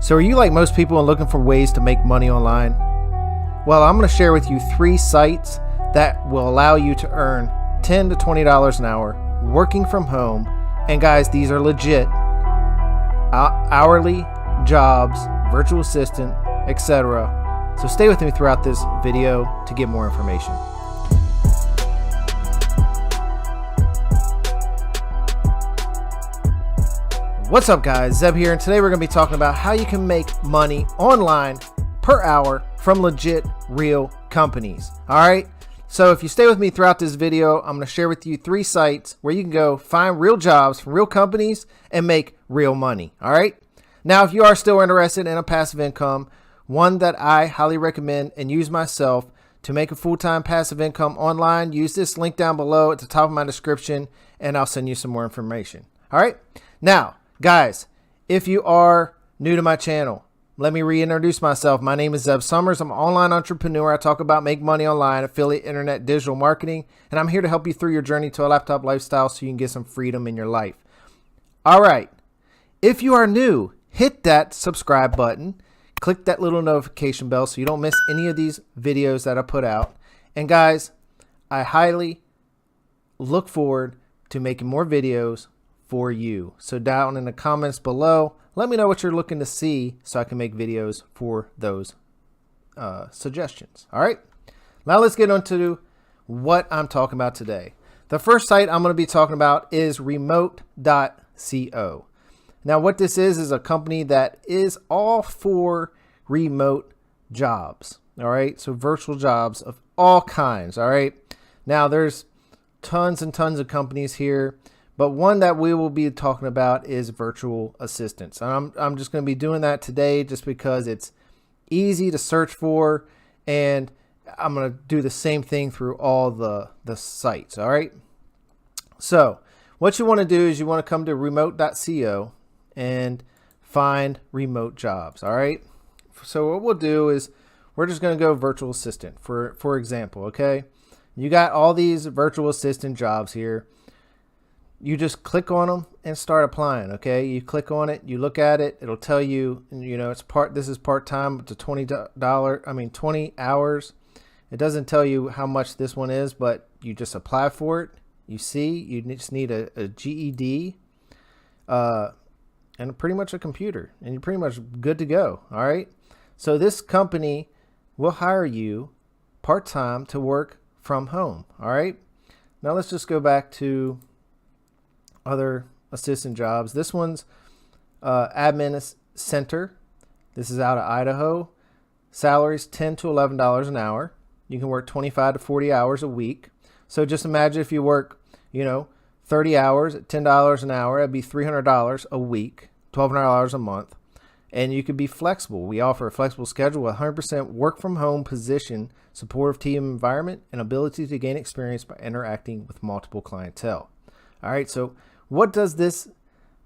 So are you like most people and looking for ways to make money online? Well, I'm going to share with you 3 sites that will allow you to earn $10 to $20 an hour working from home. And guys, these are legit hourly jobs, virtual assistant, etc. So stay with me throughout this video to get more information. What's up guys, Zeb here, and today we're going to be talking about how you can make money online per hour from legit real companies. Alright, so if you stay with me throughout this video, I'm going to share with you 3 sites where you can go find real jobs from real companies and make real money. Alright, now if you are still interested in a passive income, one that I highly recommend and use myself to make a full-time passive income online, use this link down below at the top of my description and I'll send you some more information. Alright, now guys, if you are new to my channel, let me reintroduce myself. My name is Zeb Summers. I'm an online entrepreneur. I talk about make money online, affiliate, internet, digital marketing, and I'm here to help you through your journey to a laptop lifestyle so you can get some freedom in your life. All right, if you are new, hit that subscribe button, click that little notification bell so you don't miss any of these videos that I put out. And guys, I highly look forward to making more videos for you. So down in the comments below, let me know what you're looking to see so I can make videos for those suggestions. All right, now let's get into what I'm talking about today. The first site I'm going to be talking about is remote.co. Now what this is a company that is all for remote jobs. All right, so virtual jobs of all kinds. All right, now there's tons and tons of companies here, but one that we will be talking about is virtual assistants. And I'm just going to be doing that today just because it's easy to search for, and I'm going to do the same thing through all the sites. All right. So what you want to do is you want to come to remote.co and find remote jobs. All right. So what we'll do is we're just going to go virtual assistant for example. Okay. You got all these virtual assistant jobs here. You just click on them and start applying. Okay, you click on it, you look at it, it'll tell you, it's this is part-time up to $20 hours. It doesn't tell you how much this one is, but you just apply for it. You just need a GED and pretty much a computer, and you're pretty much good to go. All right, so this company will hire you part-time to work from home. All right, now let's just go back to other assistant jobs. This one's admin center. This is out of Idaho. Salaries $10 to $11 an hour. You can work 25 to 40 hours a week. So just imagine if you work 30 hours at $10 an hour, that'd be $300 a week, $1,200 a month, and you could be flexible. We offer a flexible schedule, 100% work from home position, supportive team environment, and ability to gain experience by interacting with multiple clientele. All right, so what does this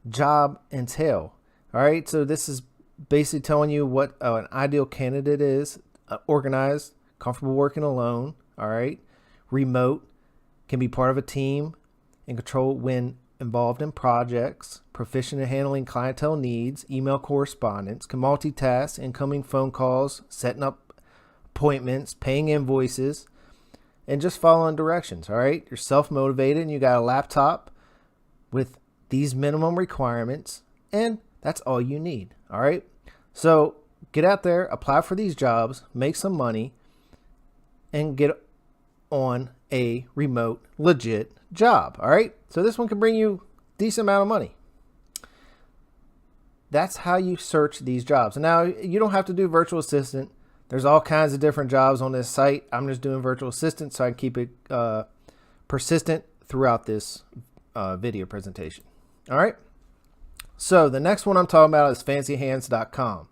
job entail? All right, so this is basically telling you what an ideal candidate is: organized, comfortable working alone. All right, remote, can be part of a team and control when involved in projects, proficient in handling clientele needs, email correspondence, can multitask, incoming phone calls, setting up appointments, paying invoices, and just following directions. All right, you're self-motivated and you got a laptop with these minimum requirements, and that's all you need. All right, so get out there, apply for these jobs, make some money, and get on a remote legit job. All right, so this one can bring you a decent amount of money. That's how you search these jobs. And now you don't have to do virtual assistant. There's all kinds of different jobs on this site. I'm just doing virtual assistant so I can keep it persistent throughout this video presentation. All right. So the next one I'm talking about is fancyhands.com.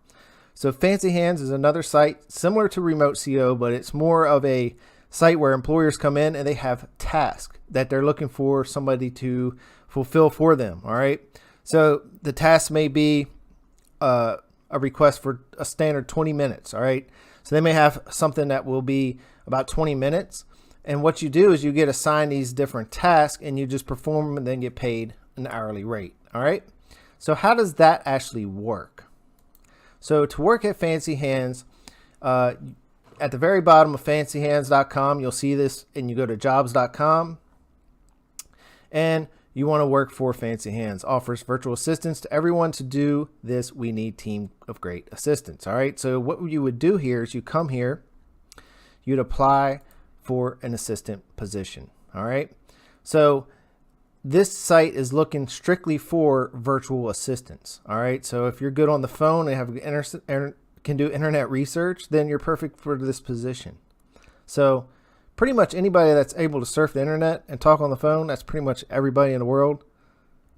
So Fancy Hands is another site similar to remote.co, but it's more of a site where employers come in and they have tasks that they're looking for somebody to fulfill for them. All right. So the task may be a request for a standard 20 minutes. All right. So they may have something that will be about 20 minutes. And what you do is you get assigned these different tasks and you just perform them and then get paid an hourly rate. All right. So how does that actually work? So to work at Fancy Hands, at the very bottom of fancyhands.com, you'll see this, and you go to jobs.com, and you want to work for Fancy Hands. Offers virtual assistants to everyone. To do this, we need team of great assistants. All right. So what you would do here is you come here, you'd apply for an assistant position. All right. So this site is looking strictly for virtual assistants. All right. So if you're good on the phone and have can do internet research, then you're perfect for this position. So pretty much anybody that's able to surf the internet and talk on the phone, that's pretty much everybody in the world.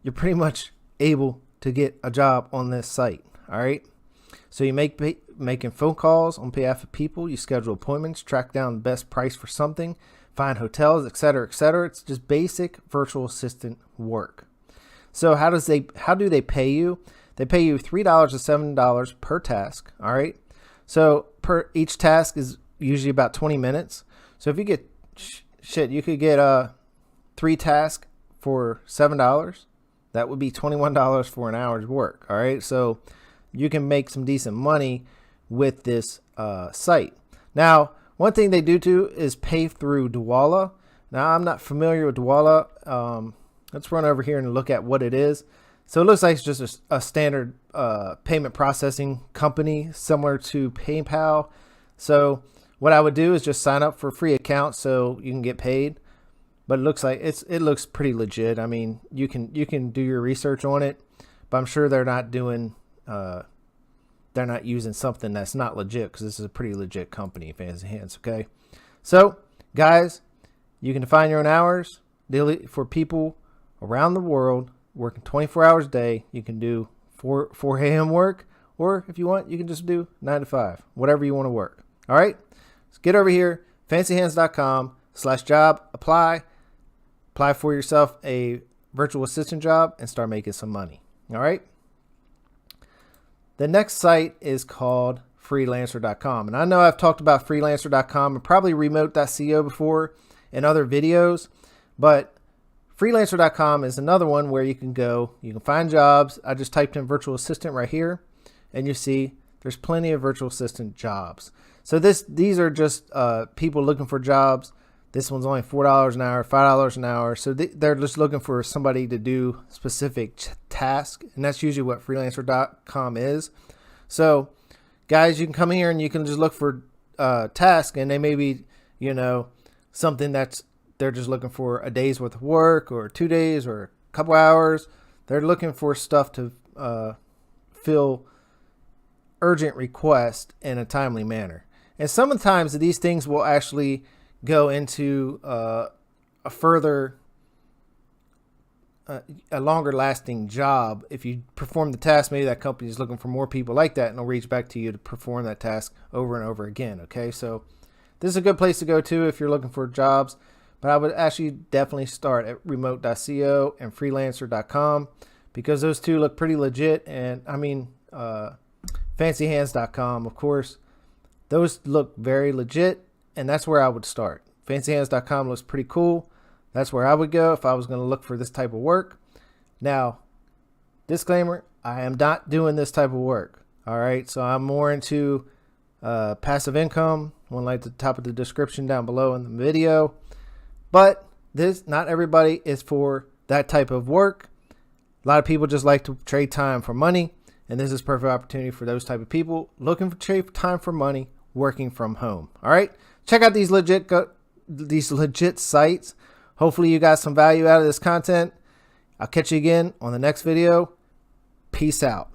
You're pretty much able to get a job on this site. All right. So you making phone calls on behalf of people. You schedule appointments, track down the best price for something, find hotels, etc., etc. It's just basic virtual assistant work. So how do they pay you? They pay you $3 to $7 per task. All right. So each task is usually about 20 minutes. So if you get you could get 3 tasks for $7. That would be $21 for an hour's work. All right. So you can make some decent money with this site. Now, one thing they do too is pay through Dwolla. Now, I'm not familiar with Dwolla. Let's run over here and look at what it is. So it looks like it's just a standard payment processing company similar to PayPal. So what I would do is just sign up for a free account so you can get paid. But it looks like it looks pretty legit. I mean, you can do your research on it, but I'm sure they're not doing they're not using something that's not legit, because this is a pretty legit company, Fancy Hands. Okay, so guys, you can define your own hours daily for people around the world working 24 hours a day. You can do 4 a.m. work, or if you want, you can just do 9 to 5, whatever you want to work. All right, so get over here, fancyhands.com/job, apply for yourself a virtual assistant job and start making some money. All right. The next site is called freelancer.com. And I know I've talked about freelancer.com and probably remote.co before in other videos, but freelancer.com is another one where you can go, you can find jobs. I just typed in virtual assistant right here, and you see there's plenty of virtual assistant jobs. So these are just people looking for jobs. This one's only $4 an hour, $5 an hour. So they're just looking for somebody to do specific task. And that's usually what freelancer.com is. So guys, you can come here and you can just look for task, and they may be, something that's, they're just looking for a day's worth of work or 2 days or a couple hours. They're looking for stuff to fill urgent requests in a timely manner. And sometimes these things will actually go into a longer lasting job. If you perform the task, maybe that company is looking for more people like that, and they'll reach back to you to perform that task over and over again. Okay, so this is a good place to go to if you're looking for jobs, but I would actually definitely start at remote.co and freelancer.com, because those two look pretty legit. And I mean, fancyhands.com, of course, those look very legit. And that's where I would start. Fancyhands.com looks pretty cool. That's where I would go if I was going to look for this type of work. Now, disclaimer, I am not doing this type of work. All right. So I'm more into passive income. One like the top of the description down below in the video. But not everybody is for that type of work. A lot of people just like to trade time for money. And this is perfect opportunity for those type of people looking for trade time for money, working from home. All right. Check out these legit sites. Hopefully you got some value out of this content. I'll catch you again on the next video. Peace out.